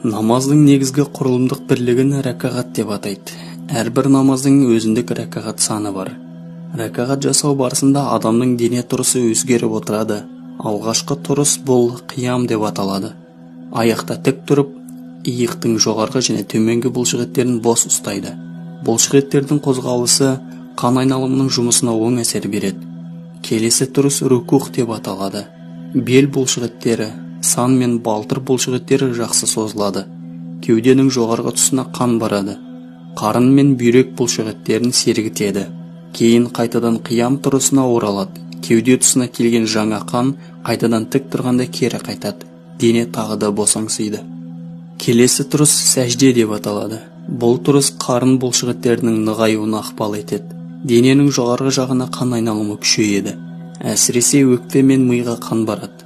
Намаздың негізгі құрылымдық бірлігін рәкағат деп атайды. Әрбір намаздың өзіндік рәкағат саны бар. Рәкағат жасау барысында адамның дене тұрысы өзгеріп отырады. Алғашқы тұрыс бұл қиям деп аталады. Аяқта тік тұрып, иықтың жоғарғы және төменгі бұлшықеттерін бос ұстайды. Бұлшықеттердің қозғалысы қан айналымының жұмысына оң әсер береді. Келесі тұрыс рукух деп аталады. Бел бұлшықеттері, сан мен балтыр бұлшықеттері жақсы созылады. Кеуденің жоғарғы тұсына қан барады. Қарын мен бүйрек бұлшықеттерін сергітеді. Кейін қайтадан қиям тұрысына оралады. Кеуде тұсына келген жаңа қан қайтадан тік тұрғанда кері қайтады. Дене тағы да босаңсиды. Келесі тұрыс сәжде деп аталады. Бұл тұрыс қарын бұлшықеттерінің нығаюына ықпал етеді. Дененің жоғарғы жағына қан айналымы күшейеді. Әсіресе өкпе мен миға қан барады.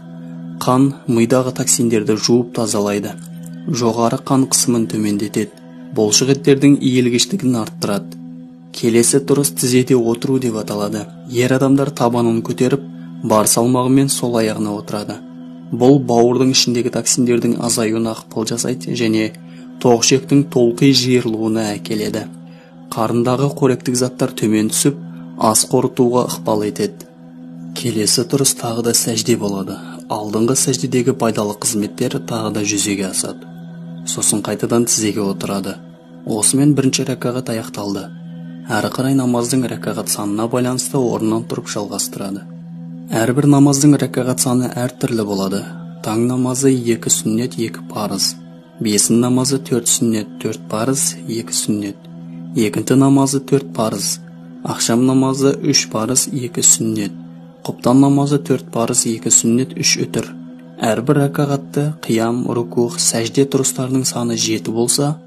Қан мидағы токсиндерді жуып тазалайды. Жоғары қан қысымын төмендетеді. Бұлшықеттердің иілгіштігін арттырады. Келесі тұрыс тізеде отыру деп аталады. Ер адамдар табанын көтеріп, бар салмағымен сол аяғына отырады. Бұл бауырдың ішіндегі токсиндердің азаюына ықпал жасайды және тоғышектің толқи жиырылуына әкеледі. Қарындағы қоректік заттар төмен түсіп, ас қорытуға ықпал етеді. Келесі тұрыс тағы да сәжде болады. Алдыңғы сәждедегі пайдалы қызметтер тағы да жүзеге асады. Сосын қайтадан тізеге отырады. Осымен бірінші рәкағат аяқталды. Әрі қарай намаздың рәкағат санына байланысты орнынан тұрып жалғастырады. Әрбір намаздың рәкағат саны әртүрлі болады. Таң намазы 2 сүннет 2 парыз. Бесін намазы 4 сүннет 4 парыз 2 сүннет. Екінті намазы 4 парыз. Ақшам намазы 3 парыз 2 сүннет. Құптан намазы 4 парыз 2 сүннет 3 үтір. Әрбір рәкағатты қиям, рукух, сәжде тұрыстарының саны 7 болса,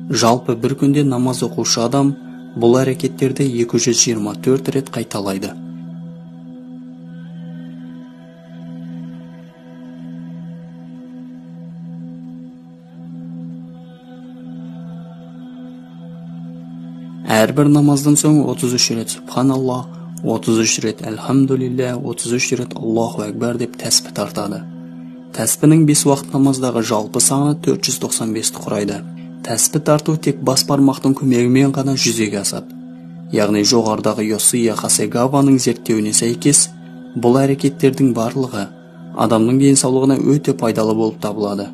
жалпы бір күнде намаз оқушы адам бұл әрекеттерді 224 рет қайталайды. Әрбір намаздан соң 33 рет Субханалла, 33 рет Әлхамдулилля, 33 рет Аллаху Акбар деп тәсбih тартады. Тәсбihнің 5 уақыт намаздағы жалпы саны 495-ті құрайды. Тәсбih тарту тек бас бармақтың көмегімен ғана жүзеге асады. Яғни жоғарыдағы Йосия Хасегаваның зерттеуіне сәйкес, бұл әрекеттердің барлығы адамның денсаулығына өте пайдалы болып табылады.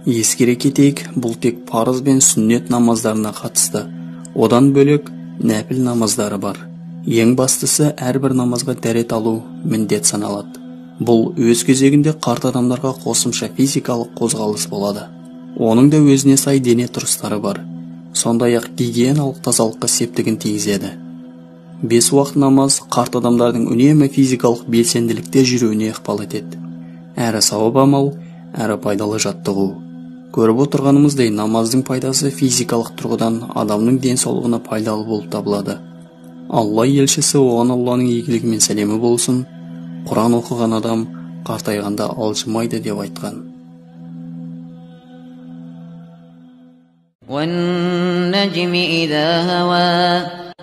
Ескере кетейік, бұл тек парыз бен сүннет намаздарына қатысты. Одан бөлек нәпіл намаздары бар. Ең бастысы әрбір намазға дәрет алу міндет саналады. Бұл өз кезегінде қарт адамдарға қосымша физикалық қозғалыс болады. Оның да өзіне сай дене тұрыстары бар. Сондай-ақ гигиеналық тазалыққа септігін тигізеді. 5 уақыт намаз қарт адамдардың үнемі физикалық белсенділікте жүруіне ықпал етеді. Әрі сауап амал, әрі пайдалы жаттығу. Көріп отырғанымыздай, намаздың пайдасы физикалық тұрғыдан адамның денсаулығына пайдалы болып табылады. Алла елшісі оған Алланың игілігі мен сәлемі болсын, Құран оқыған адам қартайғанда алжымайды деп айтқан. وَالنَّجْمِ إِذَا هَوَى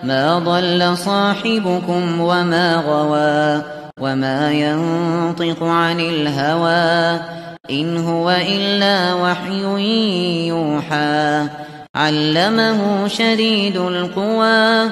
مَا ضَلَّ صَاحِبُكُمْ وَمَا غَوَى وَمَا يَنطِقُ عَنِ الْهَوَى إِنْ هُوَ إِلَّا وَحْيٌ يُوحَى عَلَّمَهُ شَدِيدُ الْقُوَى